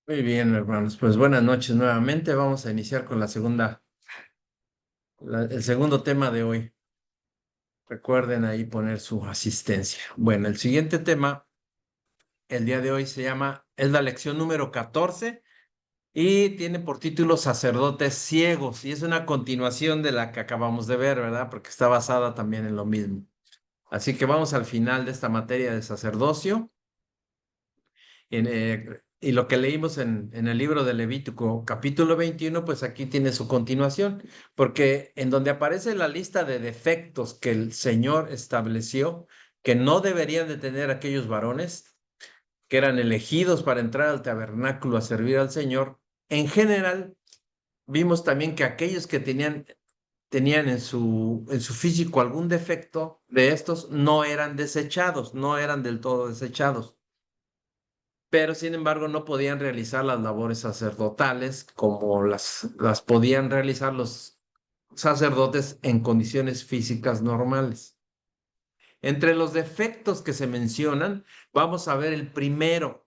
Muy bien, hermanos. Pues buenas noches nuevamente. Vamos a iniciar con el segundo tema de hoy. Recuerden ahí poner su asistencia. Bueno, el siguiente tema, el día de hoy es la lección número 14 y tiene por título Sacerdotes ciegos y es una continuación de la que acabamos de ver, ¿verdad? Porque está basada también en lo mismo. Así que vamos al final de esta materia de sacerdocio. Y lo que leímos en el libro de Levítico, capítulo 21, pues aquí tiene su continuación, porque en donde aparece la lista de defectos que el Señor estableció, que no deberían de tener aquellos varones que eran elegidos para entrar al tabernáculo a servir al Señor, en general, vimos también que aquellos que tenían en su físico algún defecto de estos no eran desechados, no eran del todo desechados, pero sin embargo no podían realizar las labores sacerdotales como las podían realizar los sacerdotes en condiciones físicas normales. Entre los defectos que se mencionan, vamos a ver el primero,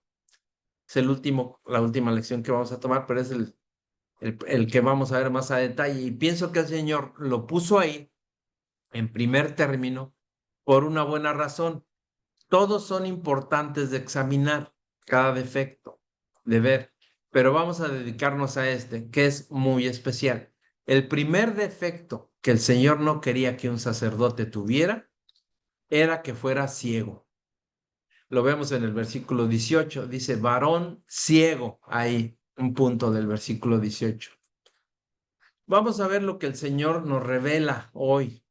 es la última lección que vamos a tomar, pero es el que vamos a ver más a detalle. Y pienso que el Señor lo puso ahí en primer término por una buena razón. Todos son importantes de examinar, cada defecto, de ver, pero vamos a dedicarnos a este, que es muy especial. El primer defecto que el Señor no quería que un sacerdote tuviera era que fuera ciego. Lo vemos en el versículo 18, dice varón ciego, ahí, un punto del versículo 18. Vamos a ver lo que el Señor nos revela hoy.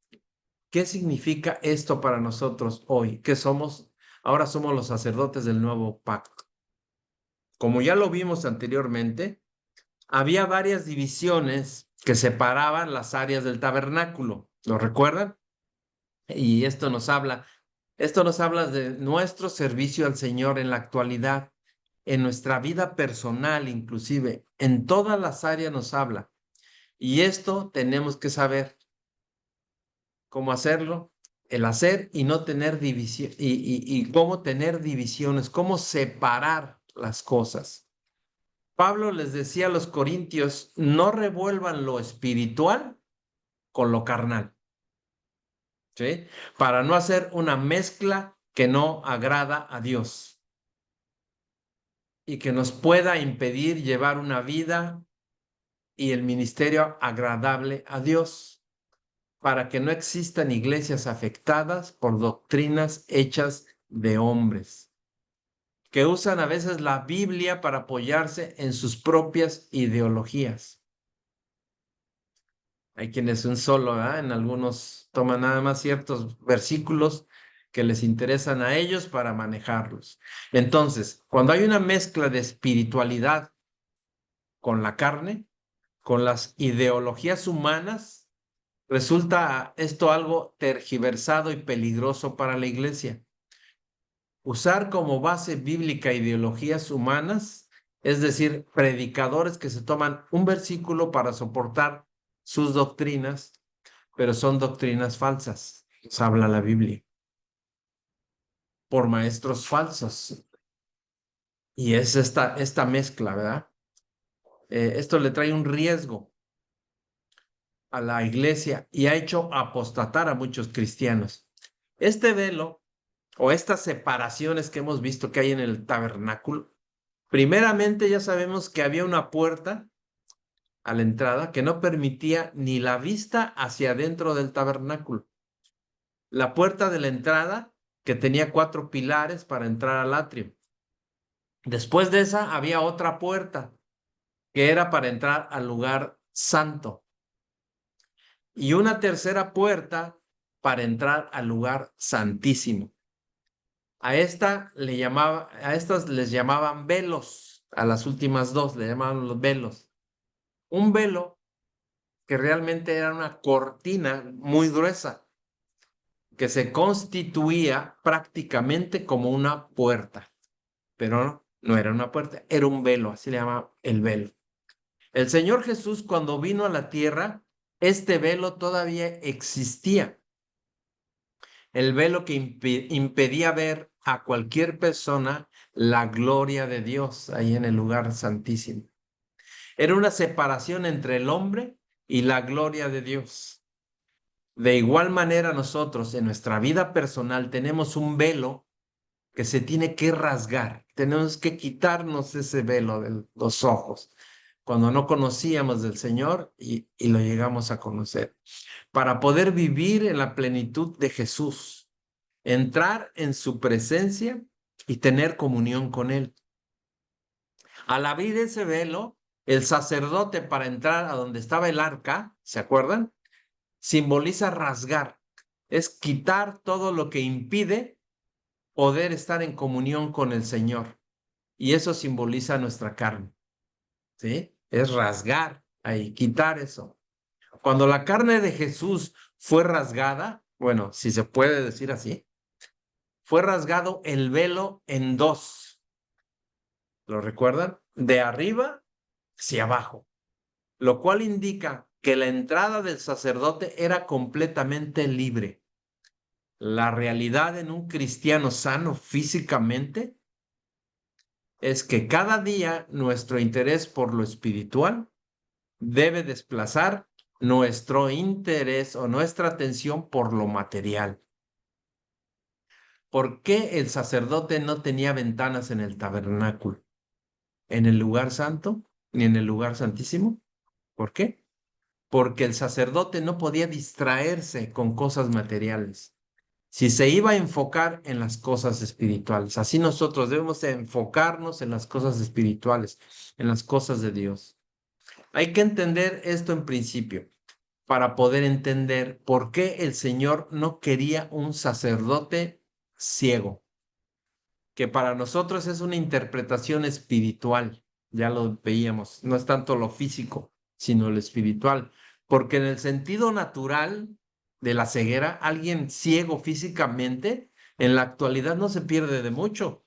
¿Qué significa esto para nosotros hoy? ¿Qué somos? Ahora somos los sacerdotes del nuevo pacto. Como ya lo vimos anteriormente, había varias divisiones que separaban las áreas del tabernáculo. ¿Lo recuerdan? Y esto nos habla de nuestro servicio al Señor en la actualidad, en nuestra vida personal, inclusive, en todas las áreas nos habla. Y esto tenemos que saber cómo hacerlo, el hacer y no tener división, y cómo tener divisiones, cómo separar las cosas. Pablo les decía a los corintios, no revuelvan lo espiritual con lo carnal, ¿sí? Para no hacer una mezcla que no agrada a Dios y que nos pueda impedir llevar una vida y el ministerio agradable a Dios, para que no existan iglesias afectadas por doctrinas hechas de hombres, que usan a veces la Biblia para apoyarse en sus propias ideologías. Hay quienes un solo, ¿verdad? En algunos toman nada más ciertos versículos que les interesan a ellos para manejarlos. Entonces, cuando hay una mezcla de espiritualidad con la carne, con las ideologías humanas, resulta esto algo tergiversado y peligroso para la iglesia. Usar como base bíblica ideologías humanas, es decir, predicadores que se toman un versículo para soportar sus doctrinas, pero son doctrinas falsas, nos habla la Biblia, por maestros falsos. Y es esta mezcla, ¿verdad? Esto le trae un riesgo a la iglesia y ha hecho apostatar a muchos cristianos. Este velo o estas separaciones que hemos visto que hay en el tabernáculo, primeramente ya sabemos que había una puerta a la entrada que no permitía ni la vista hacia adentro del tabernáculo. La puerta de la entrada que tenía 4 pilares para entrar al atrio. Después de esa había otra puerta que era para entrar al lugar santo y una tercera puerta para entrar al lugar santísimo. A estas les llamaban velos, a las últimas dos le llamaban los velos. Un velo que realmente era una cortina muy gruesa que se constituía prácticamente como una puerta, pero no era una puerta, era un velo, así le llama el velo. El Señor Jesús cuando vino a la tierra, este velo todavía existía. El velo que impedía ver a cualquier persona la gloria de Dios ahí en el lugar santísimo. Era una separación entre el hombre y la gloria de Dios. De igual manera nosotros en nuestra vida personal tenemos un velo que se tiene que rasgar. Tenemos que quitarnos ese velo de los ojos cuando no conocíamos del Señor y lo llegamos a conocer, para poder vivir en la plenitud de Jesús, entrar en su presencia y tener comunión con Él. Al abrir ese velo, el sacerdote para entrar a donde estaba el arca, ¿se acuerdan? Simboliza rasgar, es quitar todo lo que impide poder estar en comunión con el Señor. Y eso simboliza nuestra carne, ¿sí? Es rasgar ahí, quitar eso. Cuando la carne de Jesús fue rasgada, bueno, si se puede decir así, fue rasgado el velo en dos. ¿Lo recuerdan? De arriba hacia abajo, lo cual indica que la entrada del sacerdote era completamente libre. La realidad en un cristiano sano físicamente es que cada día nuestro interés por lo espiritual debe desplazar nuestro interés o nuestra atención por lo material. ¿Por qué el sacerdote no tenía ventanas en el tabernáculo, en el lugar santo, ni en el lugar santísimo? ¿Por qué? Porque el sacerdote no podía distraerse con cosas materiales. Si se iba a enfocar en las cosas espirituales, así nosotros debemos enfocarnos en las cosas espirituales, en las cosas de Dios. Hay que entender esto en principio para poder entender por qué el Señor no quería un sacerdote ciego, que para nosotros es una interpretación espiritual, ya lo veíamos, no es tanto lo físico, sino lo espiritual, porque en el sentido natural de la ceguera, alguien ciego físicamente en la actualidad no se pierde de mucho,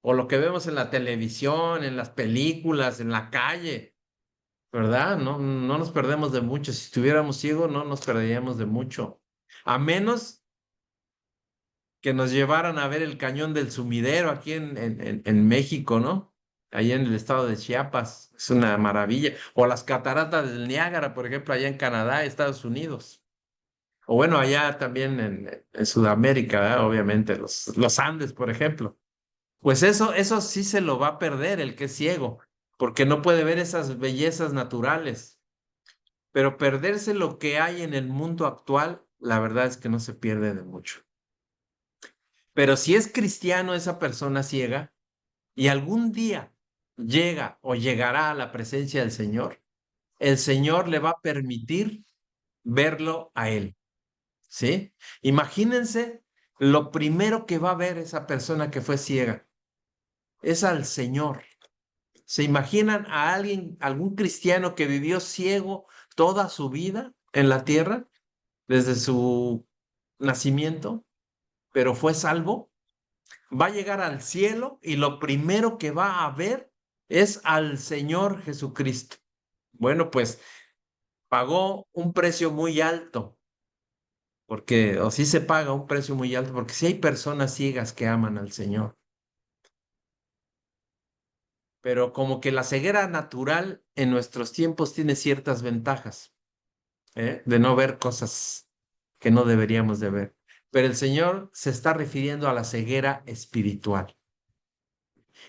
o lo que vemos en la televisión, en las películas, en la calle, ¿verdad? No, no nos perdemos de mucho. Si estuviéramos ciegos, no nos perderíamos de mucho. A menos que nos llevaran a ver el Cañón del Sumidero aquí en México, ¿no? Allá en el estado de Chiapas. Es una maravilla. O las cataratas del Niágara, por ejemplo, allá en Canadá, Estados Unidos. O bueno, allá también en Sudamérica, ¿verdad? Obviamente, los Andes, por ejemplo. Pues eso sí se lo va a perder el que es ciego, porque no puede ver esas bellezas naturales. Pero perderse lo que hay en el mundo actual, la verdad es que no se pierde de mucho. Pero si es cristiano esa persona ciega y algún día llega o llegará a la presencia del Señor, el Señor le va a permitir verlo a él, ¿sí? Imagínense lo primero que va a ver esa persona que fue ciega, es al Señor. ¿Se imaginan a alguien, algún cristiano que vivió ciego toda su vida en la tierra, desde su nacimiento, pero fue salvo? Va a llegar al cielo y lo primero que va a ver es al Señor Jesucristo. Bueno, pues pagó un precio muy alto, porque, o sí se paga un precio muy alto, porque sí hay personas ciegas que aman al Señor, pero como que la ceguera natural en nuestros tiempos tiene ciertas ventajas, ¿eh? De no ver cosas que no deberíamos de ver. Pero el Señor se está refiriendo a la ceguera espiritual.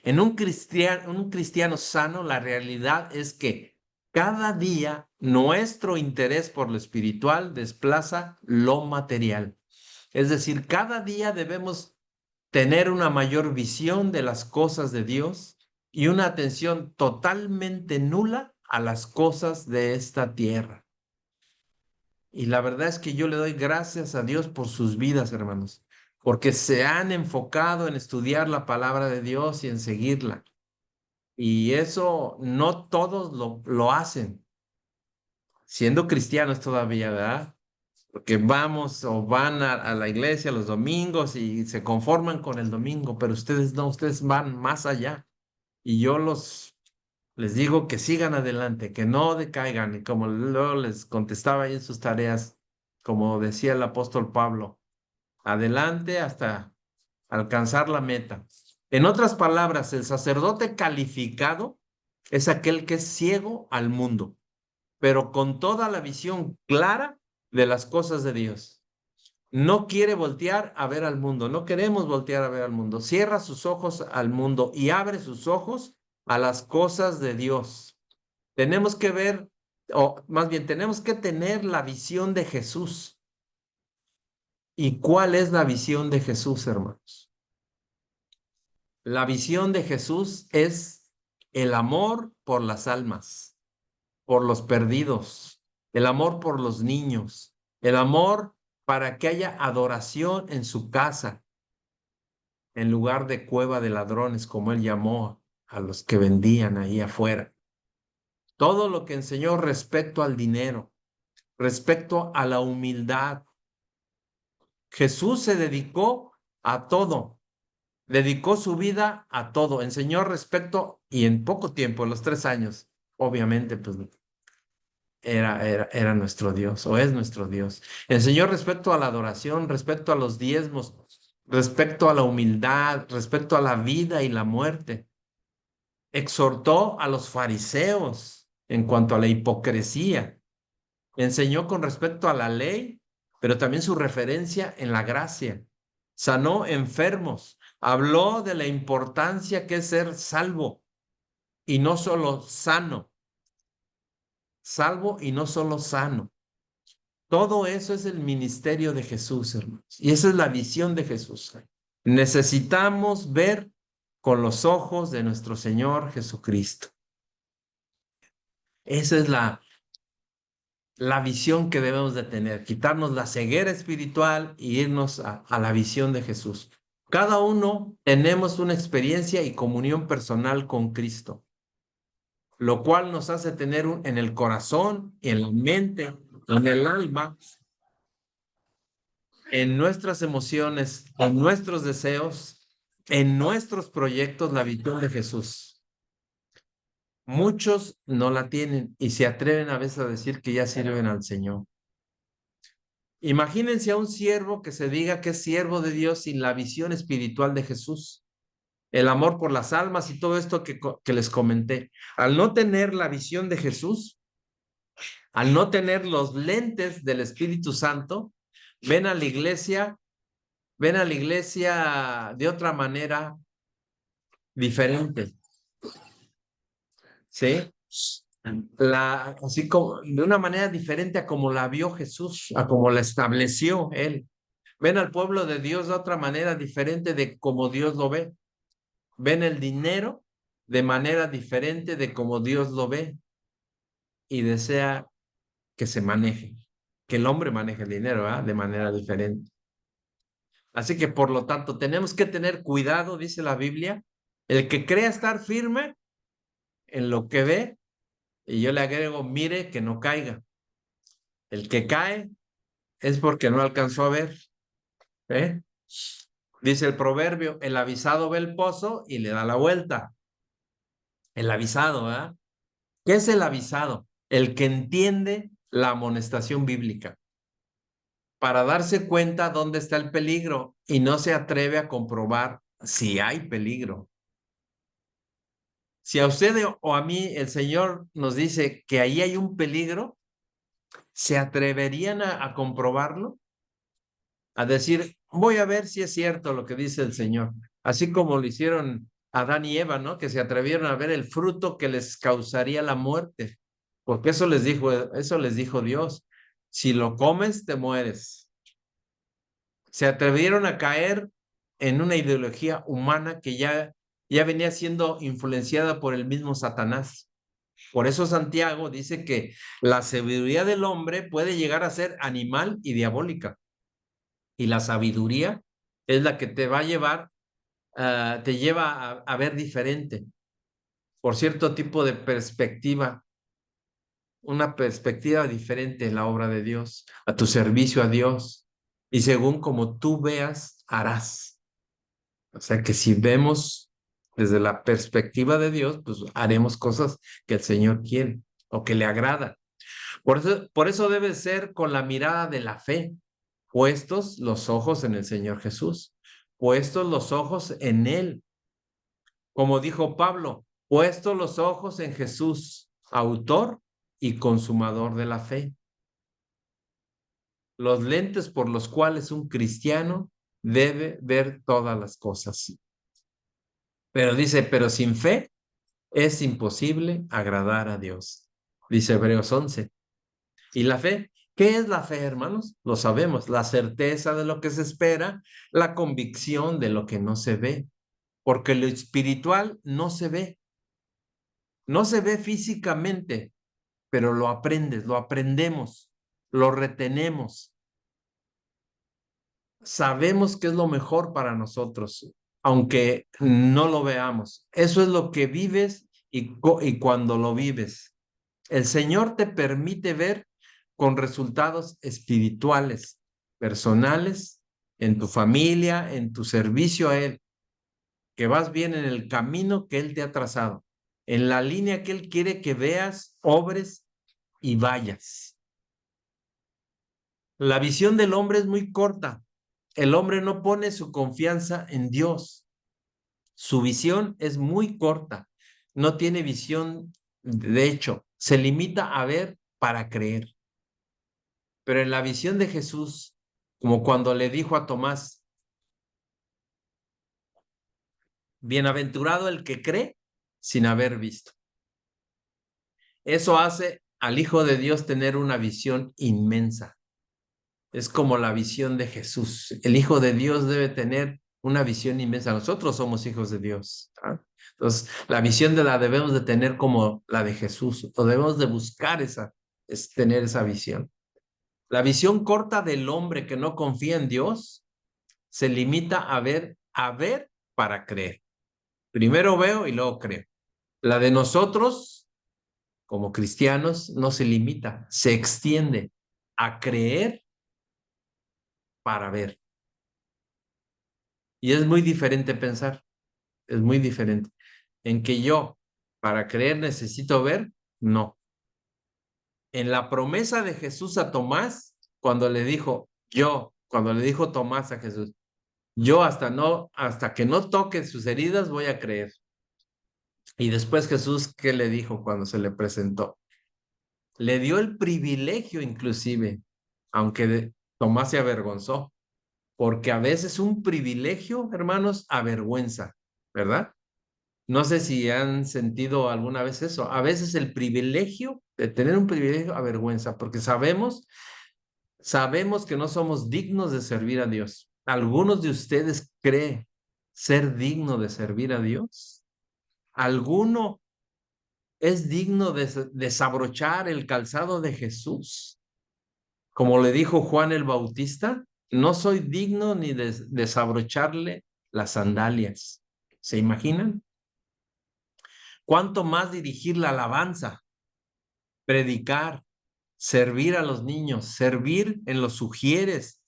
En un cristiano sano, la realidad es que cada día nuestro interés por lo espiritual desplaza lo material. Es decir, cada día debemos tener una mayor visión de las cosas de Dios y una atención totalmente nula a las cosas de esta tierra. Y la verdad es que yo le doy gracias a Dios por sus vidas, hermanos, porque se han enfocado en estudiar la palabra de Dios y en seguirla. Y eso no todos lo hacen, siendo cristianos todavía, ¿verdad? Porque vamos o van a la iglesia los domingos y se conforman con el domingo, pero ustedes no, ustedes van más allá. Y yo les digo que sigan adelante, que no decaigan. Y como luego les contestaba ahí en sus tareas, como decía el apóstol Pablo, adelante alcanzar la meta. En otras palabras, el sacerdote calificado es aquel que es ciego al mundo, pero con toda la visión clara de las cosas de Dios. No quiere voltear a ver al mundo, no queremos voltear a ver al mundo. Cierra sus ojos al mundo y abre sus ojos a las cosas de Dios. Tenemos que ver, o más bien tenemos que tener la visión de Jesús. ¿Y cuál es la visión de Jesús, hermanos? La visión de Jesús es el amor por las almas, por los perdidos, el amor por los niños, el amor para que haya adoración en su casa, en lugar de cueva de ladrones, como él llamó a los que vendían ahí afuera. Todo lo que enseñó respecto al dinero, respecto a la humildad. Jesús se dedicó a todo, dedicó su vida a todo, enseñó respecto y en poco tiempo, en los 3 años, obviamente, pues era nuestro Dios o es nuestro Dios. Enseñó respecto a la adoración, respecto a los diezmos, respecto a la humildad, respecto a la vida y la muerte. Exhortó a los fariseos en cuanto a la hipocresía. Enseñó con respecto a la ley, pero también su referencia en la gracia. Sanó enfermos. Habló de la importancia que es ser salvo y no solo sano. Salvo y no solo sano. Todo eso es el ministerio de Jesús, hermanos. Y esa es la visión de Jesús. Necesitamos ver con los ojos de nuestro Señor Jesucristo. Esa es la visión que debemos de tener, quitarnos la ceguera espiritual y irnos a la visión de Jesús. Cada uno tenemos una experiencia y comunión personal con Cristo, lo cual nos hace tener en el corazón, en la mente, en el alma, en nuestras emociones, en nuestros deseos, en nuestros proyectos, la visión de Jesús. Muchos no la tienen y se atreven a veces a decir que ya sirven al Señor. Imagínense a un siervo que se diga que es siervo de Dios sin la visión espiritual de Jesús, el amor por las almas y todo esto que les comenté. Al no tener la visión de Jesús, al no tener los lentes del Espíritu Santo, ven a la iglesia, ven a la iglesia de otra manera diferente, ¿sí? Así como de una manera diferente a como la vio Jesús, a como la estableció él. Ven al pueblo de Dios de otra manera diferente de como Dios lo ve. Ven el dinero de manera diferente de como Dios lo ve y desea que se maneje, que el hombre maneje el dinero, ¿eh? De manera diferente. Así que por lo tanto tenemos que tener cuidado, dice la Biblia, el que crea estar firme en lo que ve, y yo le agrego, mire que no caiga. El que cae es porque no alcanzó a ver, ¿eh? Dice el proverbio, el avisado ve el pozo y le da la vuelta. El avisado, ¿verdad? ¿Qué es el avisado? El que entiende la amonestación bíblica para darse cuenta dónde está el peligro y no se atreve a comprobar si hay peligro. Si a usted o a mí el Señor nos dice que ahí hay un peligro, ¿se atreverían a comprobarlo? A decir, voy a ver si es cierto lo que dice el Señor. Así como lo hicieron Adán y Eva, ¿no? Que se atrevieron a ver el fruto que les causaría la muerte. Porque eso les dijo Dios. Si lo comes, te mueres. Se atrevieron a caer en una ideología humana que ya venía siendo influenciada por el mismo Satanás. Por eso Santiago dice que la sabiduría del hombre puede llegar a ser animal y diabólica. Y la sabiduría es la que te va a llevar, te lleva a ver diferente por cierto tipo de perspectiva, una perspectiva diferente en la obra de Dios, a tu servicio a Dios. Y según como tú veas, harás. O sea que si vemos desde la perspectiva de Dios, pues haremos cosas que el Señor quiere o que le agrada. Por eso debe ser con la mirada de la fe, puestos los ojos en el Señor Jesús. puestos los ojos en Él. Como dijo Pablo, puestos los ojos en Jesús, autor y consumador de la fe. Los lentes por los cuales un cristiano debe ver todas las cosas. Pero dice, pero sin fe es imposible agradar a Dios. Dice Hebreos 11. ¿Y la fe? ¿Qué es la fe, hermanos? Lo sabemos, la certeza de lo que se espera, la convicción de lo que no se ve, porque lo espiritual no se ve físicamente, pero lo aprendes, lo aprendemos, lo retenemos. Sabemos que es lo mejor para nosotros, aunque no lo veamos. Eso es lo que vives y cuando lo vives. El Señor te permite ver con resultados espirituales, personales, en tu familia, en tu servicio a Él, que vas bien en el camino que Él te ha trazado, en la línea que Él quiere que veas, obres y vayas. La visión del hombre es muy corta. El hombre no pone su confianza en Dios. Su visión es muy corta. No tiene visión, de hecho, se limita a ver para creer. Pero en la visión de Jesús, como cuando le dijo a Tomás, bienaventurado el que cree sin haber visto. Eso hace al Hijo de Dios tener una visión inmensa. Es como la visión de Jesús. El Hijo de Dios debe tener una visión inmensa. Nosotros somos hijos de Dios. Entonces, la visión la debemos de tener como la de Jesús, o debemos de buscar tener esa visión. La visión corta del hombre que no confía en Dios se limita a ver para creer. Primero veo y luego creo. La de nosotros, como cristianos, no se limita, se extiende a creer para ver. Y es muy diferente pensar, es muy diferente. En que yo, para creer, necesito ver, no. En la promesa de Jesús a Tomás, cuando le dijo Tomás a Jesús, yo hasta que no toque sus heridas voy a creer. Y después Jesús, ¿qué le dijo cuando se le presentó? Le dio el privilegio inclusive, aunque Tomás se avergonzó, porque a veces un privilegio, hermanos, avergüenza, ¿verdad? No sé si han sentido alguna vez eso. A veces el privilegio de tener un privilegio avergüenza, porque sabemos que no somos dignos de servir a Dios. ¿Algunos de ustedes creen ser digno de servir a Dios? ¿Alguno es digno de desabrochar el calzado de Jesús? Como le dijo Juan el Bautista, no soy digno ni de desabrocharle las sandalias. ¿Se imaginan? ¿Cuánto más dirigir la alabanza, predicar, servir a los niños, servir en los sugieres,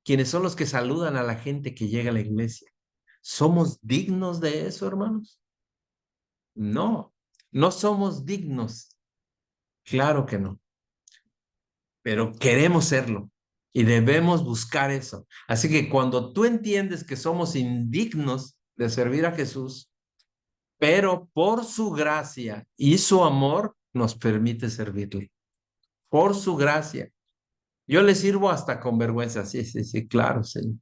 quienes son los que saludan a la gente que llega a la iglesia? ¿Somos dignos de eso, hermanos? No, no somos dignos. Claro que no, pero queremos serlo y debemos buscar eso. Así que cuando tú entiendes que somos indignos de servir a Jesús, pero por su gracia y su amor nos permite servirle. Por su gracia. Yo le sirvo hasta con vergüenza. Sí, sí, sí, claro, Señor.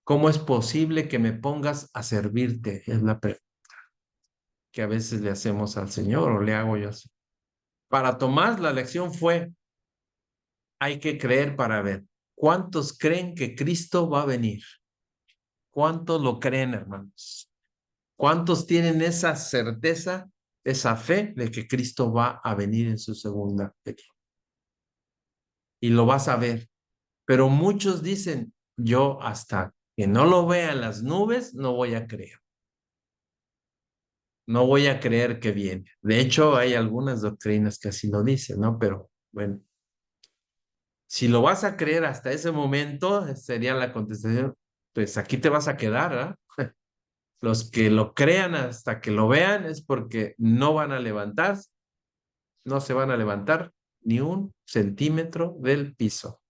¿Cómo es posible que me pongas a servirte? Es la pregunta que a veces le hacemos al Señor o le hago yo así. Para Tomás la lección fue, hay que creer para ver. ¿Cuántos creen que Cristo va a venir? ¿Cuántos lo creen, hermanos? ¿Cuántos tienen esa certeza, esa fe de que Cristo va a venir en su segunda venida? Y lo vas a ver. Pero muchos dicen, yo hasta que no lo vea en las nubes, no voy a creer. No voy a creer que viene. De hecho, hay algunas doctrinas que así lo dicen, ¿no? Pero bueno, si lo vas a creer hasta ese momento, sería la contestación, pues aquí te vas a quedar, ¿ah? Los que lo crean hasta que lo vean es porque no van a levantarse, no se van a levantar ni un centímetro del piso.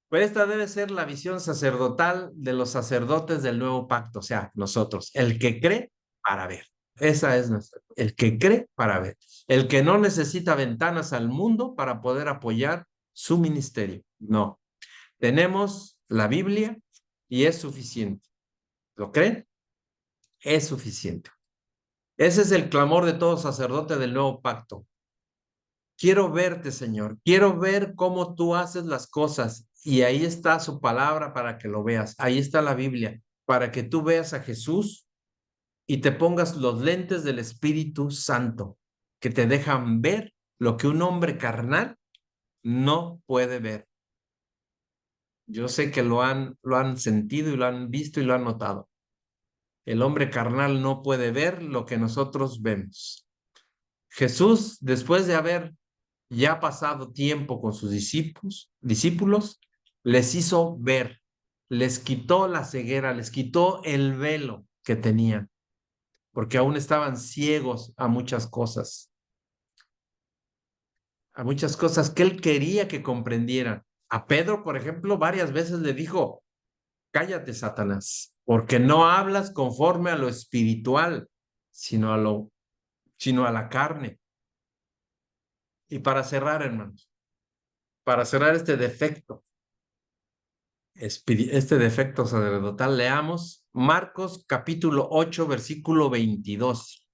Pues esta debe ser la visión sacerdotal de los sacerdotes del nuevo pacto, o sea, nosotros, el que cree para ver. Esa es nuestra, el que cree para ver. El que no necesita ventanas al mundo para poder apoyar su ministerio. No, tenemos la Biblia y es suficiente. ¿Lo creen? Es suficiente. Ese es el clamor de todo sacerdote del nuevo pacto. Quiero verte, Señor. Quiero ver cómo tú haces las cosas. Y ahí está su palabra para que lo veas. Ahí está la Biblia, para que tú veas a Jesús y te pongas los lentes del Espíritu Santo, que te dejan ver lo que un hombre carnal no puede ver. Yo sé que lo han sentido y lo han visto y lo han notado. El hombre carnal no puede ver lo que nosotros vemos. Jesús, después de haber ya pasado tiempo con sus discípulos, les hizo ver, les quitó la ceguera, les quitó el velo que tenían, porque aún estaban ciegos a muchas cosas que él quería que comprendieran. A Pedro, por ejemplo, varias veces le dijo, cállate, Satanás, porque no hablas conforme a lo espiritual, sino sino a la carne. Y para cerrar, hermanos, para cerrar este defecto sacerdotal, leamos Marcos capítulo 8, versículo 22.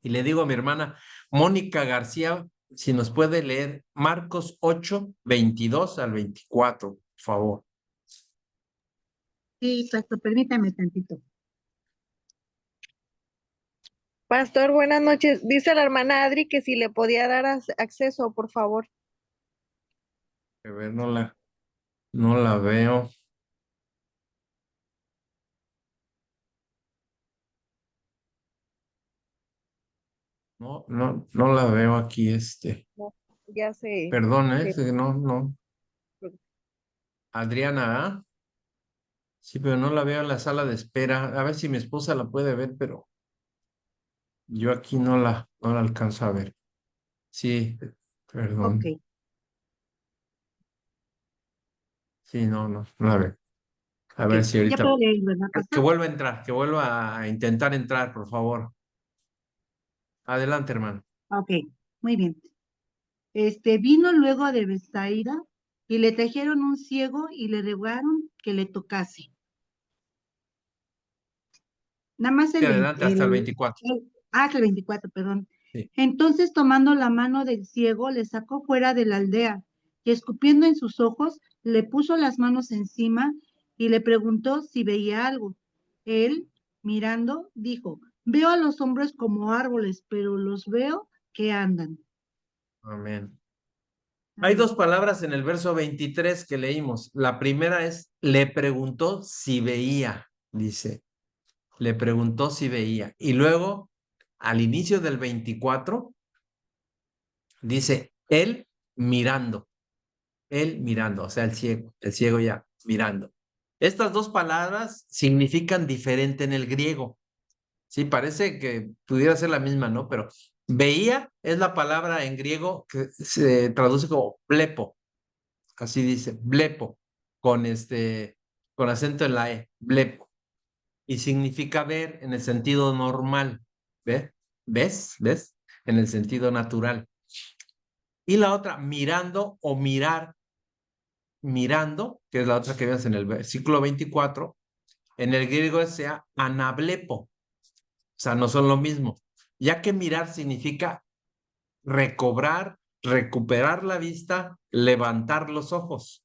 Y le digo a mi hermana Mónica García, si nos puede leer Marcos 8, 22 al 24, por favor. Sí, pastor, permítame tantito. Pastor, buenas noches. Dice la hermana Adri que si le podía dar acceso, por favor. A ver, no la veo. No la veo aquí, No, ya sé. Perdón, no. Adriana, ¿ah? Sí, pero no la veo en la sala de espera. A ver si mi esposa la puede ver, pero yo aquí no la alcanzo a ver. Sí, Ok. perdón. Sí, no la veo. A Ok, ver si ya ahorita. puedo leer, ¿verdad, Que pastor? vuelva a entrar, que vuelva a intentar entrar, por favor. Adelante, hermano. Ok, muy bien. Vino luego de Bethsaida y le trajeron un ciego y le rogaron que le tocase. Nada más Sí, adelante hasta el 24. hasta el 24, perdón. Sí. Entonces, tomando la mano del ciego, le sacó fuera de la aldea y escupiendo en sus ojos, le puso las manos encima y le preguntó si veía algo. Él, mirando, dijo, veo a los hombres como árboles, pero los veo que andan. Amén. Hay Amén. dos palabras en el verso 23 que leímos. La primera es, le preguntó si veía, dice. Le preguntó si veía. Y luego, al inicio del 24, dice, él mirando, o sea, el ciego ya mirando. Estas dos palabras significan diferente en el griego. Sí, parece que pudiera ser la misma, ¿no? Pero veía es la palabra en griego que se traduce como blepo, así dice, blepo, con acento en la E, blepo, y significa ver en el sentido normal, ¿ves? ¿Ves? En el sentido natural. Y la otra, mirando o mirando, que es la otra que vemos en el versículo 24, en el griego sea anablepo, o sea, no son lo mismo, ya que mirar significa recobrar, recuperar la vista, levantar los ojos.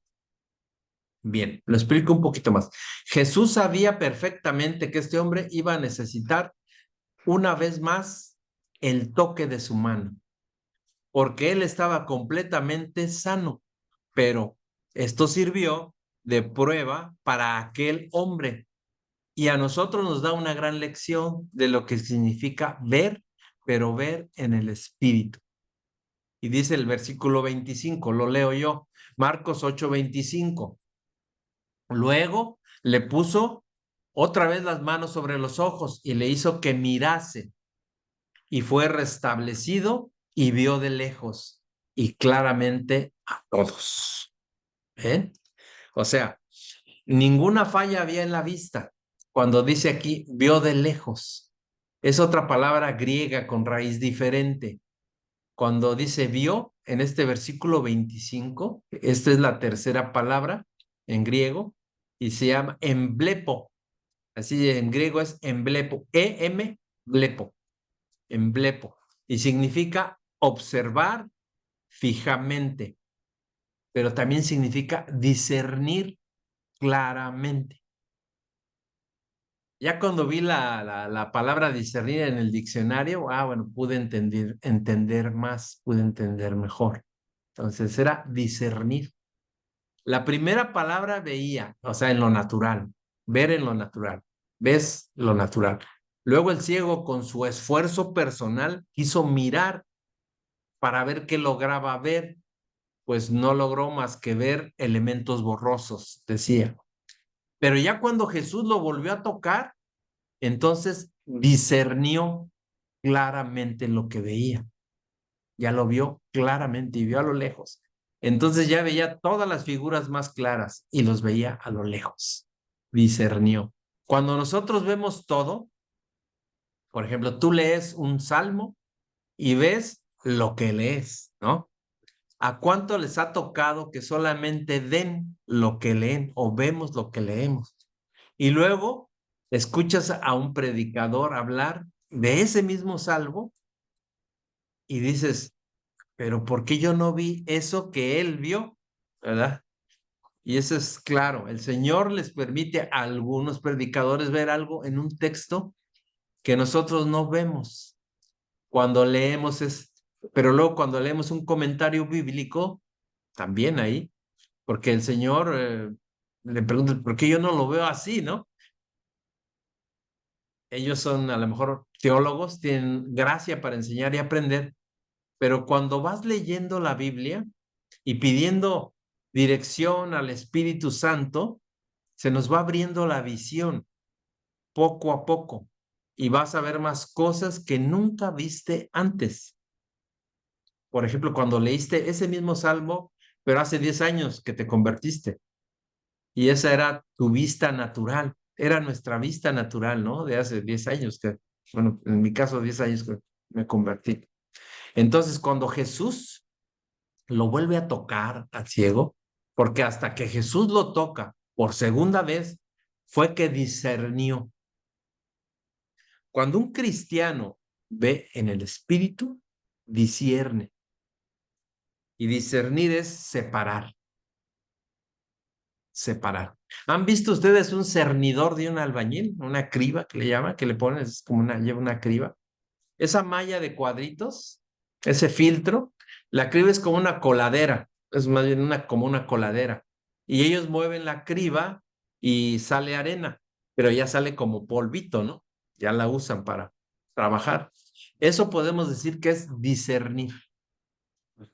Bien, lo explico un poquito más. Jesús sabía perfectamente que este hombre iba a necesitar una vez más el toque de su mano, porque él estaba completamente sano, pero esto sirvió de prueba para aquel hombre y a nosotros nos da una gran lección de lo que significa ver, pero ver en el espíritu. Y dice el versículo 25, lo leo yo, Marcos 8:25. Luego le puso otra vez las manos sobre los ojos y le hizo que mirase y fue restablecido y vio de lejos y claramente a todos. ¿Eh? O sea, ninguna falla había en la vista. Cuando dice aquí, vio de lejos. Es otra palabra griega con raíz diferente. Cuando dice vio, en este versículo 25, esta es la tercera palabra en griego y se llama emblepo. Así en griego es emblepo, blepo, emblepo. Y significa observar fijamente, pero también significa discernir claramente. Ya cuando vi la palabra discernir en el diccionario, bueno, pude entender más, pude entender mejor. Entonces era discernir. La primera palabra veía, o sea, en lo natural, ver en lo natural, ves lo natural. Luego el ciego con su esfuerzo personal quiso mirar para ver qué lograba ver, pues no logró más que ver elementos borrosos, decía. Pero ya cuando Jesús lo volvió a tocar, entonces discernió claramente lo que veía. Ya lo vio claramente y vio a lo lejos. Entonces ya veía todas las figuras más claras y los veía a lo lejos. Discernió. Cuando nosotros vemos todo, por ejemplo, tú lees un salmo y ves lo que lees, ¿no? ¿A cuánto les ha tocado que solamente den lo que leen o vemos lo que leemos? Y luego escuchas a un predicador hablar de ese mismo salmo y dices, pero ¿por qué yo no vi eso que él vio? ¿Verdad? Y eso es claro, el Señor les permite a algunos predicadores ver algo en un texto que nosotros no vemos cuando leemos pero luego cuando leemos un comentario bíblico, también ahí, porque el Señor le pregunta, ¿por qué yo no lo veo así, no? Ellos son a lo mejor teólogos, tienen gracia para enseñar y aprender, pero cuando vas leyendo la Biblia y pidiendo dirección al Espíritu Santo, se nos va abriendo la visión poco a poco y vas a ver más cosas que nunca viste antes. Por ejemplo, cuando leíste ese mismo salmo, pero hace 10 años que te convertiste y esa era tu vista natural, era nuestra vista natural, ¿no? De hace 10 años que, bueno, en mi caso 10 años que me convertí. Entonces, cuando Jesús lo vuelve a tocar al ciego, porque hasta que Jesús lo toca por segunda vez, fue que discernió. Cuando un cristiano ve en el espíritu, discierne. Y discernir es separar, separar. ¿Han visto ustedes un cernidor de un albañil? Una criba que le llama, que le ponen, es como lleva una criba. Esa malla de cuadritos, ese filtro, la criba es como una coladera, es más bien como una coladera. Y ellos mueven la criba y sale arena, pero ya sale como polvito, ¿no? Ya la usan para trabajar. Eso podemos decir que es discernir.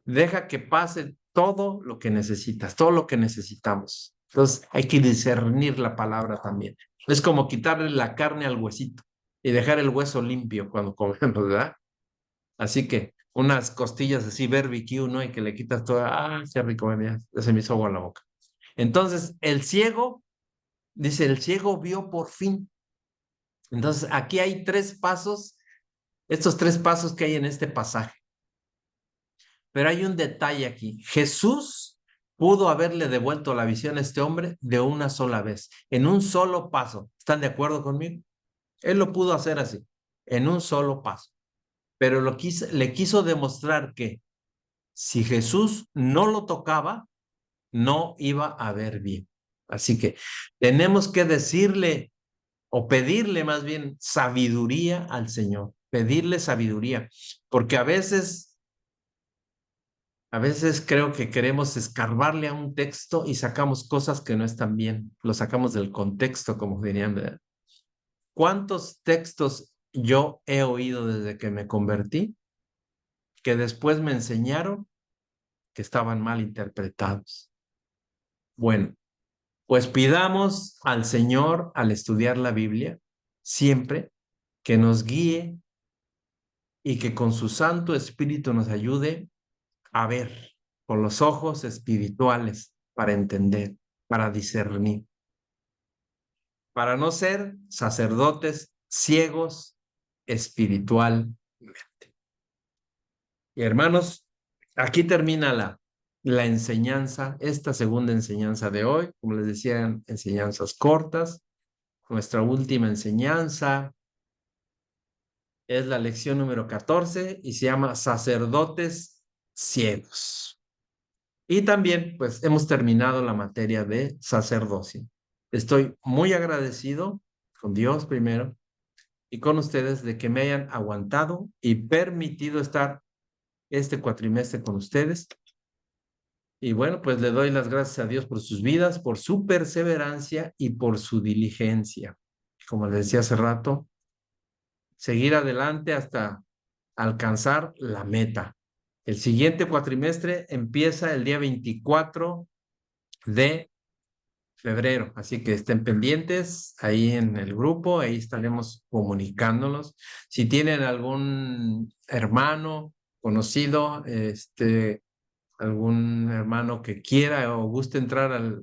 Deja que pase todo lo que necesitas, todo lo que necesitamos. Entonces hay que discernir la palabra también. Es como quitarle la carne al huesito y dejar el hueso limpio cuando comemos, ¿verdad? Así que unas costillas así barbecue, ¿no? Y que le quitas todo, qué rico, venía, se me hizo agua en la boca. Entonces, el ciego, dice, el ciego vio por fin. Entonces, aquí hay 3 pasos, estos 3 pasos que hay en este pasaje. Pero hay un detalle aquí. Jesús pudo haberle devuelto la visión a este hombre de una sola vez, en un solo paso. ¿Están de acuerdo conmigo? Él lo pudo hacer así, en un solo paso. Pero le quiso demostrar que si Jesús no lo tocaba, no iba a ver bien. Así que tenemos que decirle o pedirle más bien sabiduría al Señor, pedirle sabiduría, porque a veces creo que queremos escarbarle a un texto y sacamos cosas que no están bien, lo sacamos del contexto, como dirían, ¿verdad? ¿Cuántos textos yo he oído desde que me convertí que después me enseñaron que estaban mal interpretados? Bueno, pues pidamos al Señor al estudiar la Biblia siempre que nos guíe y que con su Santo Espíritu nos ayude a ver con los ojos espirituales para entender. para discernir, para no ser sacerdotes ciegos espiritualmente. Y hermanos, aquí termina la enseñanza, esta segunda enseñanza de hoy. Como les decía, enseñanzas cortas. Nuestra última enseñanza es la lección número 14 y se llama Sacerdotes Ciegos. Y también, pues, hemos terminado la materia de sacerdocio. Estoy muy agradecido con Dios primero y con ustedes de que me hayan aguantado y permitido estar este cuatrimestre con ustedes. Y bueno, pues le doy las gracias a Dios por sus vidas, por su perseverancia y por su diligencia. Como les decía hace rato, seguir adelante hasta alcanzar la meta. El siguiente cuatrimestre empieza el día 24 de febrero, así que estén pendientes ahí en el grupo, ahí estaremos comunicándonos. Si tienen algún hermano conocido, algún hermano que quiera o guste entrar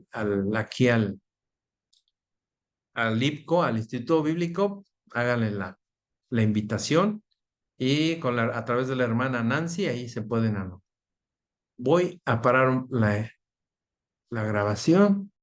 aquí al IPCO, al Instituto Bíblico, háganle la invitación y a través de la hermana Nancy, ahí se pueden anotar. Voy a parar la grabación.